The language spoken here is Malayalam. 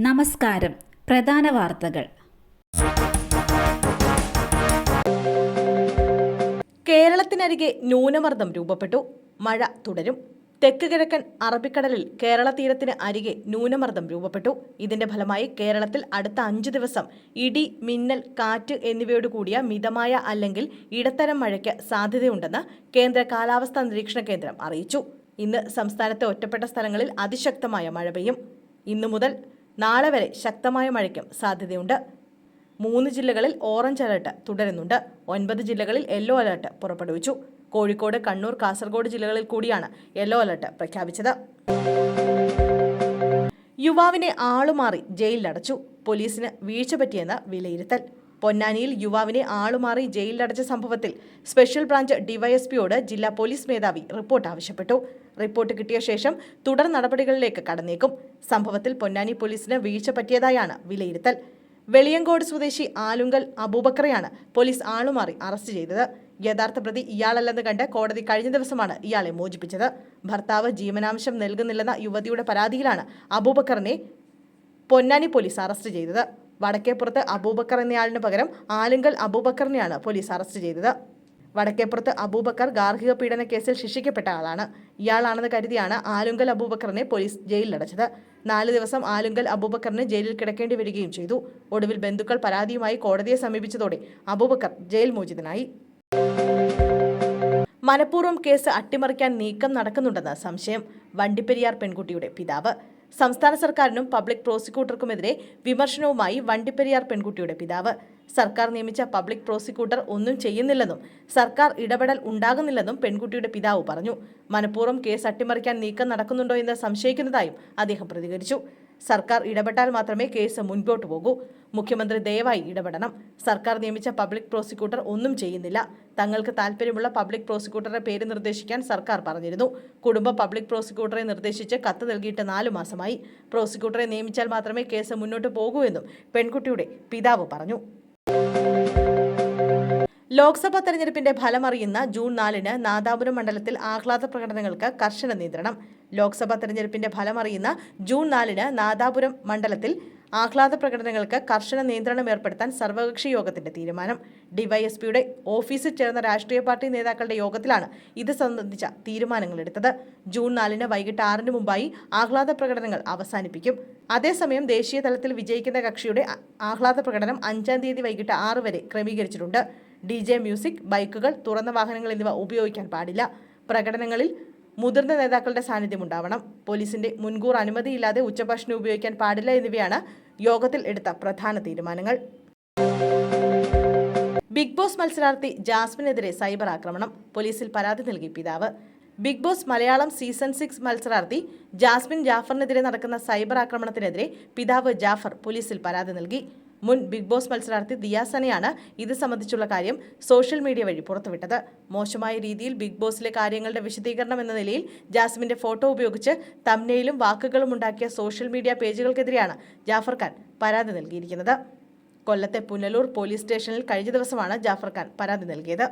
നമസ്കാരം. പ്രധാന വാർത്തകൾ. കേരളത്തിനരികെ ന്യൂനമർദ്ദം രൂപപ്പെട്ടു. മഴ തുടരും. തെക്ക് കിഴക്കൻ അറബിക്കടലിൽ കേരള തീരത്തിന് അരികെ ന്യൂനമർദ്ദം രൂപപ്പെട്ടു. ഇതിന്റെ ഫലമായി കേരളത്തിൽ അടുത്ത 5 ദിവസം ഇടി, മിന്നൽ, കാറ്റ് എന്നിവയോട് കൂടിയ മിതമായ അല്ലെങ്കിൽ ഇടത്തരം മഴയ്ക്ക് സാധ്യതയുണ്ടെന്ന് കേന്ദ്ര കാലാവസ്ഥാ നിരീക്ഷണ കേന്ദ്രം അറിയിച്ചു. ഇന്ന് സംസ്ഥാനത്തെ ഒറ്റപ്പെട്ട സ്ഥലങ്ങളിൽ അതിശക്തമായ മഴ പെയ്യും. ഇന്നു മുതൽ നാളെ വരെ ശക്തമായ മഴയ്ക്കും സാധ്യതയുണ്ട്. 3 ജില്ലകളിൽ ഓറഞ്ച് അലർട്ട് തുടരുന്നുണ്ട്. 9 ജില്ലകളിൽ യെല്ലോ അലർട്ട് പുറപ്പെടുവിച്ചു. കോഴിക്കോട്, കണ്ണൂർ, കാസർഗോഡ് ജില്ലകളിൽ കൂടിയാണ് യെല്ലോ അലർട്ട് പ്രഖ്യാപിച്ചത്. യുവാവിനെ ആളുമാറി ജയിലിലടച്ചു. പോലീസിന് വീഴ്ച പറ്റിയെന്ന് വിലയിരുത്തൽ. പൊന്നാനിയിൽ യുവാവിനെ ആളുമാറി ജയിലിലടച്ച സംഭവത്തിൽ സ്പെഷ്യൽ ബ്രാഞ്ച് ഡിവൈഎസ്പിയോട് ജില്ലാ പോലീസ് മേധാവി റിപ്പോർട്ട് ആവശ്യപ്പെട്ടു. റിപ്പോർട്ട് കിട്ടിയ ശേഷം തുടർ നടപടികളിലേക്ക് കടന്നേക്കും. സംഭവത്തിൽ പൊന്നാനി പോലീസിന് വീഴ്ച പറ്റിയതായാണ് വിലയിരുത്തൽ. വെളിയങ്കോട് സ്വദേശി ആലുങ്കൽ അബൂബക്കറെയാണ് പോലീസ് ആളുമാറി അറസ്റ്റ് ചെയ്തത്. യഥാർത്ഥ പ്രതി ഇയാളല്ലെന്ന് കണ്ട് കോടതി കഴിഞ്ഞ ദിവസമാണ് ഇയാളെ മോചിപ്പിച്ചത്. ഭർത്താവ് ജീവനാംശം നൽകുന്നില്ലെന്ന യുവതിയുടെ പരാതിയിലാണ് അബൂബക്കറിനെ പൊന്നാനി പോലീസ് അറസ്റ്റ് ചെയ്തത്. വടക്കേപ്പുറത്ത് അബൂബക്കർ എന്നയാളിന് പകരം ആലുങ്കൽ അബൂബക്കറിനെയാണ് പോലീസ് അറസ്റ്റ് ചെയ്തത്. വടക്കേപ്പുറത്ത് അബൂബക്കർ ഗാർഹിക പീഡന കേസിൽ ശിക്ഷിക്കപ്പെട്ട ആളാണ്. ഇയാളാണെന്ന് കരുതിയാണ് ആലുങ്കൽ അബൂബക്കറിനെ പോലീസ് ജയിലിലടച്ചത്. 4 ദിവസം ആലുങ്കൽ അബൂബക്കറിന് ജയിലിൽ കിടക്കേണ്ടി വരികയും ചെയ്തു. ഒടുവിൽ ബന്ധുക്കൾ പരാതിയുമായി കോടതിയെ സമീപിച്ചതോടെ അബൂബക്കർ ജയിൽ മോചിതനായി. മനഃപൂർവ്വം കേസ് അട്ടിമറിക്കാൻ നീക്കം നടക്കുന്നുണ്ടെന്ന് സംശയം. വണ്ടിപ്പെരിയാർ പെൺകുട്ടിയുടെ പിതാവ്. സംസ്ഥാന സർക്കാരിനും പബ്ലിക് പ്രോസിക്യൂട്ടർക്കുമെതിരെ വിമർശനവുമായി വണ്ടിപ്പെരിയാർ പെൺകുട്ടിയുടെ പിതാവ്. സർക്കാർ നിയമിച്ച പബ്ലിക് പ്രോസിക്യൂട്ടർ ഒന്നും ചെയ്യുന്നില്ലെന്നും സർക്കാർ ഇടപെടൽ ഉണ്ടാകുന്നില്ലെന്നും പെൺകുട്ടിയുടെ പിതാവ് പറഞ്ഞു. മനഃപൂർവ്വം കേസ് അട്ടിമറിക്കാൻ നീക്കം നടക്കുന്നുണ്ടോ എന്ന് സംശയിക്കുന്നതായും അദ്ദേഹം പ്രതികരിച്ചു. സർക്കാർ ഇടപെട്ടാൽ മാത്രമേ കേസ് മുൻപോട്ട് പോകൂ. മുഖ്യമന്ത്രി ദയവായി ഇടപെടണം. സർക്കാർ നിയമിച്ച പബ്ലിക് പ്രോസിക്യൂട്ടർ ഒന്നും ചെയ്യുന്നില്ല. തങ്ങൾക്ക് താൽപ്പര്യമുള്ള പബ്ലിക് പ്രോസിക്യൂട്ടറുടെ പേര് നിർദ്ദേശിക്കാൻ സർക്കാർ പറഞ്ഞിരുന്നു. കുടുംബ പബ്ലിക് പ്രോസിക്യൂട്ടറെ നിർദ്ദേശിച്ച് കത്ത് നൽകിയിട്ട് 4 മാസമായി. പ്രോസിക്യൂട്ടറെ നിയമിച്ചാൽ മാത്രമേ കേസ് മുന്നോട്ട് പോകൂ എന്നും പെൺകുട്ടിയുടെ പിതാവ് പറഞ്ഞു. ലോക്സഭാ തെരഞ്ഞെടുപ്പിന്റെ ഫലമറിയുന്ന ജൂൺ 4-ന് നാദാപുരം മണ്ഡലത്തിൽ ആഹ്ലാദ പ്രകടനങ്ങൾക്ക് കർശന നിയന്ത്രണം. ലോക്സഭാ തെരഞ്ഞെടുപ്പിന്റെ ഫലമറിയുന്ന ജൂൺ 4-ന് നാദാപുരം മണ്ഡലത്തിൽ ആഹ്ലാദ പ്രകടനങ്ങൾക്ക് കർശന നിയന്ത്രണം ഏർപ്പെടുത്താൻ സർവകക്ഷി യോഗത്തിന്റെ തീരുമാനം. ഡിവൈഎസ്പിയുടെ ഓഫീസിൽ ചേർന്ന രാഷ്ട്രീയ പാർട്ടി നേതാക്കളുടെ യോഗത്തിലാണ് ഇത് സംബന്ധിച്ച തീരുമാനങ്ങളെടുത്തത്. ജൂൺ 4-ന് വൈകിട്ട് 6-ന് മുമ്പായി ആഹ്ലാദ പ്രകടനങ്ങൾ അവസാനിപ്പിക്കും. അതേസമയം ദേശീയ തലത്തിൽ വിജയിക്കുന്ന കക്ഷിയുടെ ആഹ്ലാദ പ്രകടനം 5-ാം തീയതി വൈകിട്ട് 6 വരെ ക്രമീകരിച്ചിട്ടുണ്ട്. DJ, മ്യൂസിക്, ബൈക്കുകൾ, തുറന്ന വാഹനങ്ങൾ എന്നിവ ഉപയോഗിക്കാൻ പാടില്ല. പ്രകടനങ്ങളിൽ മുതിർന്ന നേതാക്കളുടെ സാന്നിധ്യം ഉണ്ടാവണം. പോലീസിന്റെ മുൻകൂർ അനുമതിയില്ലാതെ ഉച്ചഭാഷിണി ഉപയോഗിക്കാൻ പാടില്ല എന്നിവയാണ് യോഗത്തിൽ എടുത്ത പ്രധാന തീരുമാനങ്ങൾ. ബിഗ് ബോസ് മത്സരാർത്ഥി ജാസ്മിനെതിരെ സൈബർ ആക്രമണം. പോലീസിൽ പരാതി നൽകി പിതാവ്. ബിഗ് ബോസ് മലയാളം സീസൺ 6 മത്സരാർത്ഥി ജാസ്മിൻ ജാഫറിനെതിരെ നടക്കുന്ന സൈബർ ആക്രമണത്തിനെതിരെ പിതാവ് ജാഫർ പോലീസിൽ പരാതി നൽകി. മുൻ ബിഗ് ബോസ് മത്സരാർത്ഥി ദിയാസനയാണ് ഇത് സംബന്ധിച്ചുള്ള കാര്യം സോഷ്യൽ മീഡിയ വഴി പുറത്തുവിട്ടത്. മോശമായ രീതിയിൽ ബിഗ് ബോസിലെ കാര്യങ്ങളുടെ വിശദീകരണം എന്ന നിലയിൽ ജാസ്മിന്റെ ഫോട്ടോ ഉപയോഗിച്ച് തംബ്നെയിലും വാക്കുകളും ഉണ്ടാക്കിയ സോഷ്യൽ മീഡിയ പേജുകൾക്കെതിരെയാണ് ജാഫർ ഖാൻ പരാതി നൽകിയിരിക്കുന്നത്. കൊല്ലത്തെ പുനലൂർ പോലീസ് സ്റ്റേഷനിൽ കഴിഞ്ഞ ദിവസമാണ് ജാഫർ ഖാൻ പരാതി നൽകിയത്.